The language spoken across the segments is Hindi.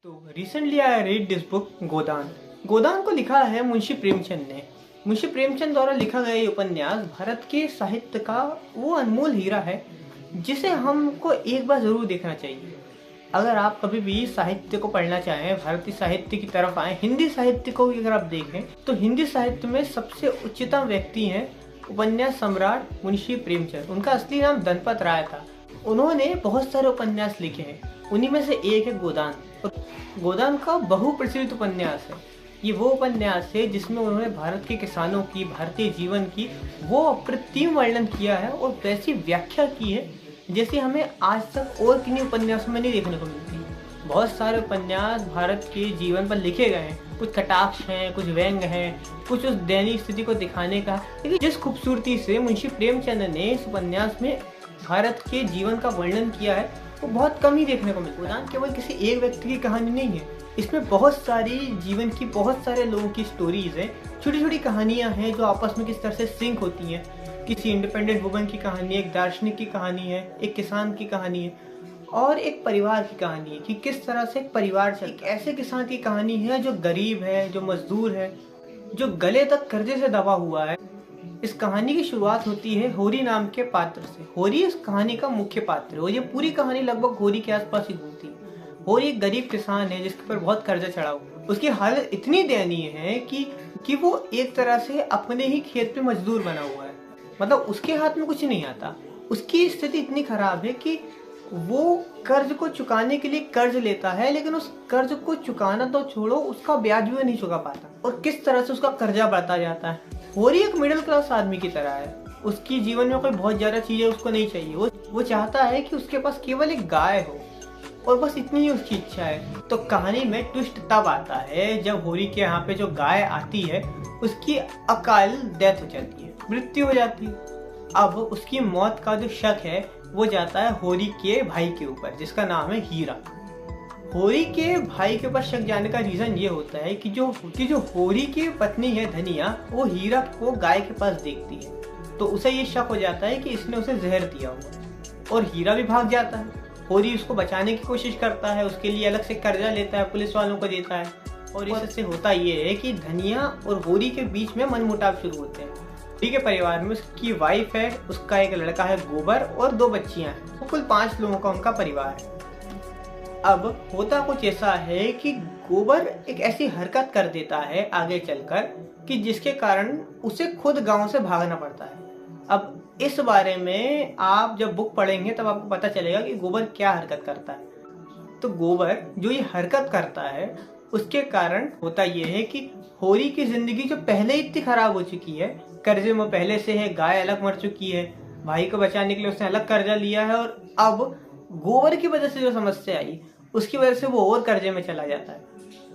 तो recently I read this book Godan. Godan को लिखा है मुंशी प्रेमचंद ने। मुंशी प्रेमचंद द्वारा लिखा गया ये उपन्यास भारत के साहित्य का वो अनमोल हीरा है जिसे हमको एक बार जरूर देखना चाहिए। अगर आप कभी भी साहित्य को पढ़ना चाहें, भारतीय साहित्य की तरफ आए, हिंदी साहित्य को भी अगर आप देखें तो हिंदी साहित्य में सबसे उच्चतम व्यक्ति हैं उपन्यास सम्राट मुंशी प्रेमचंद। उनका असली नाम धनपत राय था। उन्होंने बहुत सारे उपन्यास लिखे हैं, उन्हीं में से एक है गोदान। गोदान का बहुप्रचलित उपन्यास है। ये वो उपन्यास है जिसमें उन्होंने भारत के किसानों की, भारतीय जीवन की वो अप्रतिम वर्णन किया है और वैसी व्याख्या की है जैसे हमें आज तक और किन्हीं उपन्यासों में नहीं देखने को मिलती। बहुत सारे उपन्यास भारत के जीवन पर लिखे गए हैं, कुछ कटाक्ष हैं, कुछ व्यंग हैं, कुछ उस दैनिक स्थिति को दिखाने का, लेकिन जिस खूबसूरती से मुंशी प्रेमचंद ने इस उपन्यास में भारत के जीवन का वर्णन किया है वो बहुत कम ही देखने को मिलता है। गोदान केवल किसी एक व्यक्ति की कहानी नहीं है, इसमें बहुत सारी जीवन की, बहुत सारे लोगों की स्टोरीज हैं, छोटी छोटी कहानियां हैं जो आपस में किस तरह से सिंक होती हैं। किसी इंडिपेंडेंट वुमन की कहानी है, एक दार्शनिक की कहानी है, एक किसान की कहानी है और एक परिवार की कहानी है कि किस तरह से एक परिवार चलता है। एक ऐसे किसान की कहानी है जो गरीब है, जो मजदूर है, जो गले तक कर्जे से दबा हुआ है। इस कहानी की शुरुआत होती है होरी नाम के पात्र से। होरी इस कहानी का मुख्य पात्र है और ये पूरी कहानी लगभग होरी के आसपास ही घूमती है। होरी एक गरीब किसान है जिसके ऊपर बहुत कर्जा चढ़ा हुआ। उसकी हालत इतनी दयनीय है कि वो एक तरह से अपने ही खेत पे मजदूर बना हुआ है, मतलब उसके हाथ में कुछ नहीं आता। उसकी स्थिति इतनी खराब है कि वो कर्ज को चुकाने के लिए कर्ज लेता है, लेकिन उस कर्ज को चुकाना तो छोड़ो, उसका ब्याज भी नहीं चुका पाता और किस तरह से उसका कर्जा बढ़ता जाता है। होरी एक मिडिल क्लास आदमी की तरह है। उसकी जीवन में कोई बहुत ज्यादा चीजें उसको नहीं चाहिए। वो चाहता है कि उसके पास केवल एक गाय हो और बस इतनी ही उसकी इच्छा है। तो कहानी में ट्विस्ट तब आता है जब होरी के यहाँ पे जो गाय आती है उसकी अकाल डेथ हो जाती है, मृत्यु हो जाती है। अब उसकी मौत का जो शक है वो जाता है होरी के भाई के ऊपर जिसका नाम है हीरा। होरी के भाई के ऊपर शक जाने का रीजन ये होता है कि जो होरी की पत्नी है धनिया, वो हीरा को गाय के पास देखती है तो उसे ये शक हो जाता है कि इसने उसे जहर दिया होगा और हीरा भी भाग जाता है। होरी उसको बचाने की कोशिश करता है, उसके लिए अलग से कर्जा लेता है, पुलिस वालों को देता है और इससे होता ये है कि धनिया और होरी के बीच में मनमुटाव शुरू होते हैं। होरी के परिवार में उसकी वाइफ है, उसका एक लड़का है गोबर और 2 बच्चियां हैं। तो कुल 5 लोगों का उनका परिवार है। अब होता कुछ ऐसा है कि गोबर एक ऐसी हरकत कर देता है आगे चलकर कि जिसके कारण उसे खुद गांव से भागना पड़ता है। अब इस बारे में आप जब बुक पढ़ेंगे तब आपको पता चलेगा कि गोबर क्या हरकत करता है। तो गोबर जो ये हरकत करता है उसके कारण होता ये है कि होरी की जिंदगी जो पहले इतनी खराब हो चुकी है, कर्जे में पहले से है, गाय अलग मर चुकी है, भाई को बचाने के लिए उसने अलग कर्जा लिया है और अब गोबर की वजह से जो समस्या आई उसकी वजह से वो और कर्जे में चला जाता है।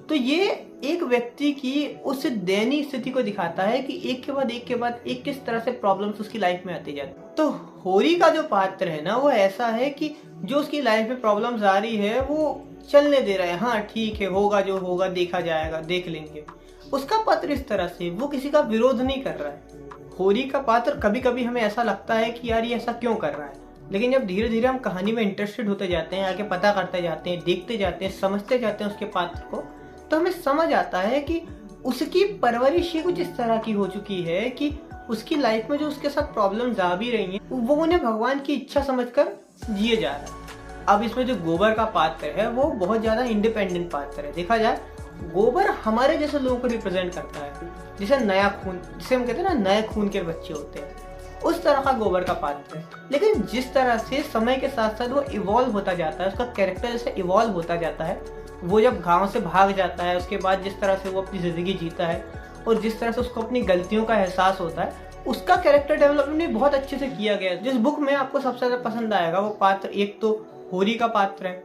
तो ये एक व्यक्ति की उस दयनीय स्थिति को दिखाता है कि एक के बाद एक किस तरह से प्रॉब्लम्स उसकी लाइफ में आती जाती है। तो होरी का जो पात्र है ना वो ऐसा है कि जो उसकी लाइफ में प्रॉब्लम्स आ रही है वो चलने दे रहा है, हाँ ठीक है, होगा जो होगा, देखा जाएगा, देख लेंगे। उसका पात्र इस तरह से वो किसी का विरोध नहीं कर रहा है। होरी का पात्र कभी कभी हमें ऐसा लगता है कि यार ये ऐसा क्यों कर रहा है, लेकिन जब धीरे धीरे हम कहानी में इंटरेस्टेड होते जाते हैं, आगे पता करते जाते हैं, देखते जाते हैं, समझते जाते हैं उसके पात्र को, तो हमें समझ आता है कि उसकी परवरिश ही कुछ इस तरह की हो चुकी है कि उसकी लाइफ में जो उसके साथ प्रॉब्लम्स आ भी रही हैं वो उन्हें भगवान की इच्छा समझकर जिए जा रहा है। अब इसमें जो गोबर का पात्र है वो बहुत ज्यादा इंडिपेंडेंट पात्र है। देखा जाए गोबर हमारे जैसे लोगों को रिप्रेजेंट करता है, जैसे नया खून, जिसे हम कहते हैं ना नए खून के बच्चे होते हैं, उस तरह का गोबर का पात्र है। लेकिन जिस तरह से समय के साथ साथ वो इवॉल्व होता जाता है, उसका कैरेक्टर जैसे इवॉल्व होता जाता है, वो जब गांव से भाग जाता है उसके बाद जिस तरह से वो अपनी जिंदगी जीता है और जिस तरह से उसको अपनी गलतियों का एहसास होता है, उसका कैरेक्टर डेवलपमेंट भी बहुत अच्छे से किया गया है। जिस बुक में आपको सबसे ज्यादा पसंद आएगा वो पात्र एक तो होरी का पात्र है,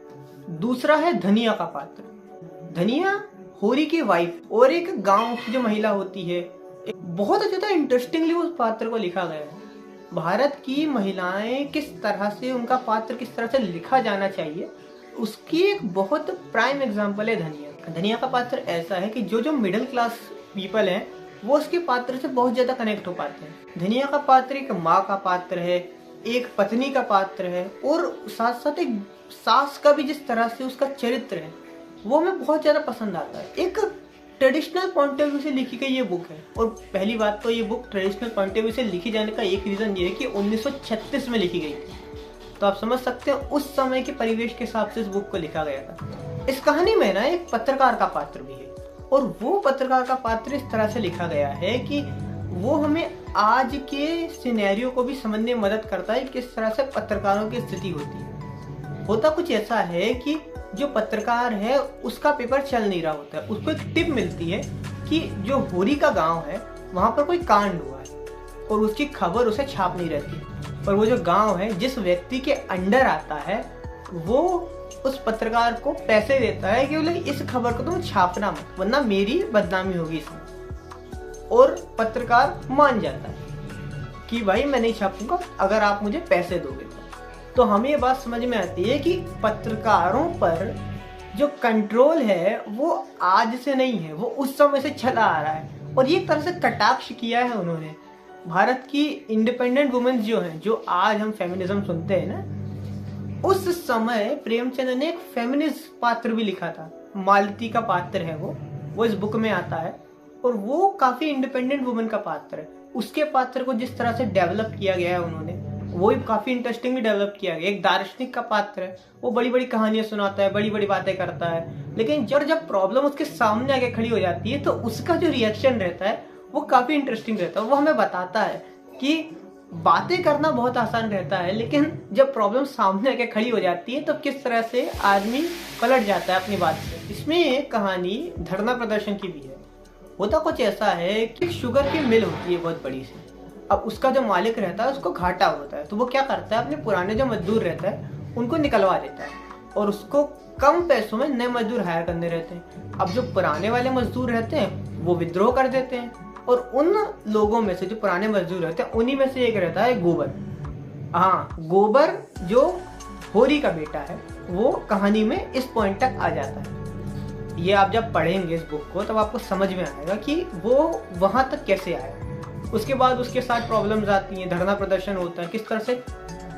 दूसरा है धनिया का पात्र। धनिया होरी की वाइफ और एक गांव की जो महिला होती है, बहुत अच्छा इंटरेस्टिंगली उस पात्र को लिखा गया है। भारत की महिलाएं किस तरह से, उनका पात्र किस तरह से लिखा जाना चाहिए, उसकी एक बहुत प्राइम एग्जांपल है धनिया। धनिया का पात्र ऐसा है कि जो मिडिल क्लास पीपल हैं वो उसके पात्र से बहुत ज्यादा कनेक्ट हो पाते हैं। धनिया का पात्र एक माँ का पात्र है, एक पत्नी का पात्र है और साथ साथ एक सास का भी जिस तरह से उसका चरित्र है वो हमें बहुत ज़्यादा पसंद आता है। एक ट्रेडिशनल पॉइंट ऑफ व्यू से लिखी गई ये बुक है। और पहली बात तो ये book traditional point of view से लिखी जाने का एक रीज़न ये है कि 1936 में लिखी गई थी। तो आप समझ सकते हैं उस समय के परिवेश के हिसाब से इस बुक को लिखा गया था। इस कहानी में ना एक पत्रकार का पात्र भी है, और वो पत्रकार का पात्र इस तरह से लिखा गया है कि वो हमें आज के सिनेरियो को भी समझने में मदद करता है, किस तरह से पत्रकारों की स्थिति होती है। होता कुछ ऐसा है कि जो पत्रकार है उसका पेपर चल नहीं रहा होता है, उसको एक टिप मिलती है कि जो होरी का गांव है वहां पर कोई कांड हुआ है और उसकी खबर उसे छाप नहीं रहती। और वो जो गांव है जिस व्यक्ति के अंडर आता है वो उस पत्रकार को पैसे देता है कि बोले इस खबर को तुम छापना मत, वरना मेरी बदनामी होगी इसमें। और पत्रकार मान जाता है कि भाई मैं नहीं छापूंगा अगर आप मुझे पैसे दोगे। तो हमें ये बात समझ में आती है कि पत्रकारों पर जो कंट्रोल है वो आज से नहीं है, वो उस समय से चला आ रहा है। और ये एक तरह से कटाक्ष किया है उन्होंने। भारत की इंडिपेंडेंट वुमेन जो हैं, जो आज हम फेमिनिज्म सुनते हैं ना, उस समय प्रेमचंद ने एक फेमिनिस्ट पात्र भी लिखा था। मालती का पात्र है वो इस बुक में आता है, और वो काफी इंडिपेंडेंट वुमेन का पात्र है। उसके पात्र को जिस तरह से डेवलप किया गया है उन्होंने, वो भी काफी इंटरेस्टिंगली डेवलप किया गया। एक दार्शनिक का पात्र है, वो बड़ी बड़ी कहानियां सुनाता है, बड़ी बड़ी बातें करता है, लेकिन जब प्रॉब्लम उसके सामने आके खड़ी हो जाती है तो उसका जो रिएक्शन रहता है वो काफी इंटरेस्टिंग रहता है। वो हमें बताता है कि बातें करना बहुत आसान रहता है, लेकिन जब प्रॉब्लम सामने आके खड़ी हो जाती है तो किस तरह से आदमी पलट जाता है अपनी बात से। इसमें एक कहानी धरना प्रदर्शन की भी है। होता कुछ ऐसा है कि शुगर की मिल होती है बहुत बड़ी सी। अब उसका जो मालिक रहता है उसको घाटा होता है, तो वो क्या करता है, अपने पुराने जो मजदूर रहता है उनको निकलवा देता है और उसको कम पैसों में नए मजदूर हायर करने रहते हैं। अब जो पुराने वाले मजदूर रहते हैं वो विद्रोह कर देते हैं, और उन लोगों में से जो पुराने मजदूर रहते हैं उन्हीं में से एक रहता है गोबर। हाँ, गोबर जो होरी का बेटा है वो कहानी में इस पॉइंट तक आ जाता है। ये आप जब पढ़ेंगे इस बुक को तब आपको समझ में आएगा कि वो वहां तक कैसे आया। उसके बाद उसके साथ प्रॉब्लम्स आती हैं, धरना प्रदर्शन होता है, किस तरह से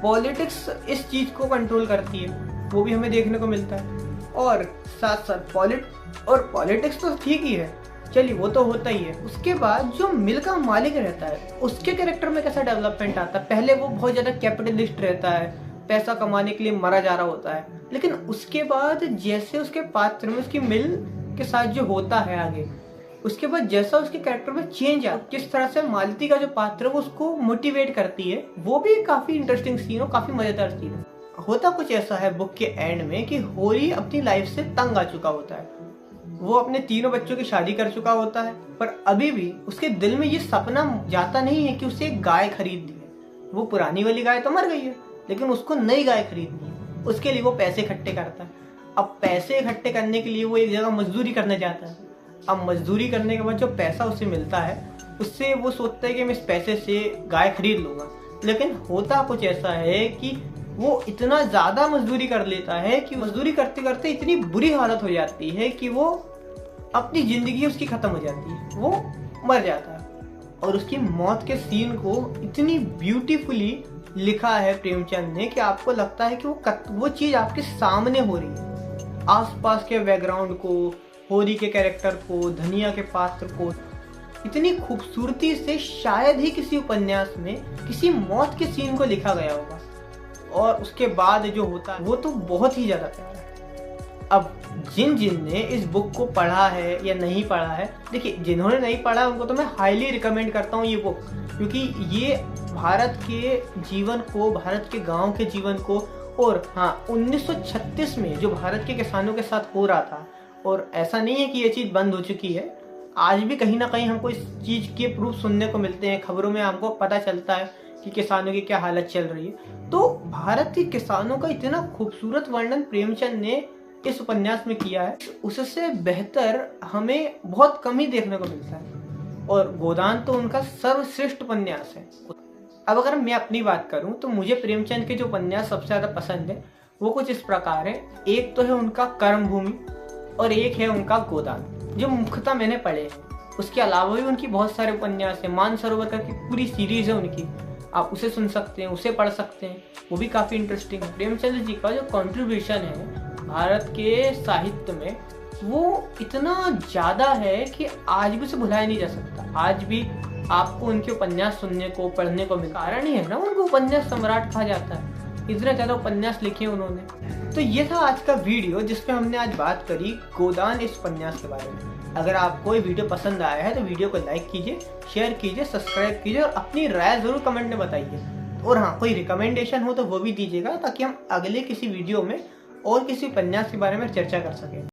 पॉलिटिक्स इस चीज को कंट्रोल करती है वो भी हमें देखने को मिलता है। और साथ साथ पॉलिटिक्स तो ठीक ही है, चलिए वो तो होता ही है। उसके बाद जो मिल का मालिक रहता है उसके कैरेक्टर में कैसा डेवलपमेंट आता है। पहले वो बहुत ज्यादा कैपिटलिस्ट रहता है, पैसा कमाने के लिए मरा जा रहा होता है, लेकिन उसके बाद जैसे उसके पात्र में उसकी मिल के साथ जो होता है आगे, उसके बाद जैसा उसके कैरेक्टर में चेंज आता, किस तरह से मालती का जो पात्र है वो उसको मोटिवेट करती है, वो भी काफी इंटरेस्टिंग सीन और काफी मजेदार सीन है। होता कुछ ऐसा है बुक के एंड में कि होरी अपनी लाइफ से तंग आ चुका होता है। वो अपने तीनों बच्चों की शादी कर चुका होता है, पर अभी भी उसके दिल में ये सपना जाता नहीं है कि उसे एक गाय खरीदनी है। वो पुरानी वाली गाय तो मर गई है, लेकिन उसको नई गाय खरीदनी है। उसके लिए वो पैसे इकट्ठे करता है। अब पैसे इकट्ठे करने के लिए वो एक जगह मजदूरी करने जाता है। अब मजदूरी करने के बाद जो पैसा उसे मिलता है उससे वो सोचता है कि मैं इस पैसे से गाय खरीद लूंगा, लेकिन होता कुछ ऐसा है कि वो इतना ज्यादा मजदूरी कर लेता है कि मजदूरी करते करते इतनी बुरी हालत हो जाती है कि वो अपनी जिंदगी उसकी खत्म हो जाती है, वो मर जाता है। और उसकी मौत के सीन को इतनी ब्यूटीफुली लिखा है प्रेमचंद ने कि आपको लगता है कि वो चीज आपके सामने हो रही है। आसपास के बैकग्राउंड को, होरी के कैरेक्टर को, धनिया के पात्र को इतनी खूबसूरती से शायद ही किसी उपन्यास में किसी मौत के सीन को लिखा गया होगा। और उसके बाद जो होता है वो तो बहुत ही ज्यादा प्यारा है। अब जिन ने इस बुक को पढ़ा है या नहीं पढ़ा है, देखिए जिन्होंने नहीं पढ़ा उनको तो मैं हाईली रिकमेंड करता हूँ ये बुक, क्योंकि ये भारत के जीवन को, भारत के गांव के जीवन को, और हाँ 1936 में जो भारत के किसानों के साथ हो रहा था, और ऐसा नहीं है कि ये चीज बंद हो चुकी है, आज भी कहीं ना कहीं हमको इस चीज के प्रूफ सुनने को मिलते हैं, खबरों में हमको पता चलता है कि किसानों की क्या हालत चल रही है। तो भारत के किसानों का इतना खूबसूरत वर्णन प्रेमचंद ने इस उपन्यास में किया है, उससे बेहतर हमें बहुत कम ही देखने को मिलता है। और गोदान तो उनका सर्वश्रेष्ठ उपन्यास है। अब अगर मैं अपनी बात करूं तो मुझे प्रेमचंद के जो उपन्यास सबसे ज्यादा पसंद है वो कुछ इस प्रकार है। एक तो है उनका कर्मभूमि और एक है उनका गोदान, जो मुख्यतः मैंने पढ़े हैं। उसके अलावा भी उनकी बहुत सारे उपन्यास है। मानसरोवर का की पूरी सीरीज है उनकी, आप उसे सुन सकते हैं, उसे पढ़ सकते हैं, वो भी काफी इंटरेस्टिंग है। प्रेमचंद जी का जो कंट्रीब्यूशन है भारत के साहित्य में वो इतना ज़्यादा है कि आज भी उसे भुलाया नहीं जा सकता। आज भी आपको उनके उपन्यास सुनने को, पढ़ने को मिलता। कारण ही है ना उनको उपन्यास सम्राट कहा जाता है, इतने ज़्यादा उपन्यास लिखे उन्होंने। तो ये था आज का वीडियो जिसमें हमने आज बात करी गोदान इस उपन्यास के बारे में। अगर आपको ये वीडियो पसंद आया है तो वीडियो को लाइक कीजिए, शेयर कीजिए, सब्सक्राइब कीजिए और अपनी राय ज़रूर कमेंट में बताइए। और हाँ, कोई रिकमेंडेशन हो तो वो भी दीजिएगा ताकि हम अगले किसी वीडियो में और किसी उपन्यास के बारे में चर्चा कर सकें।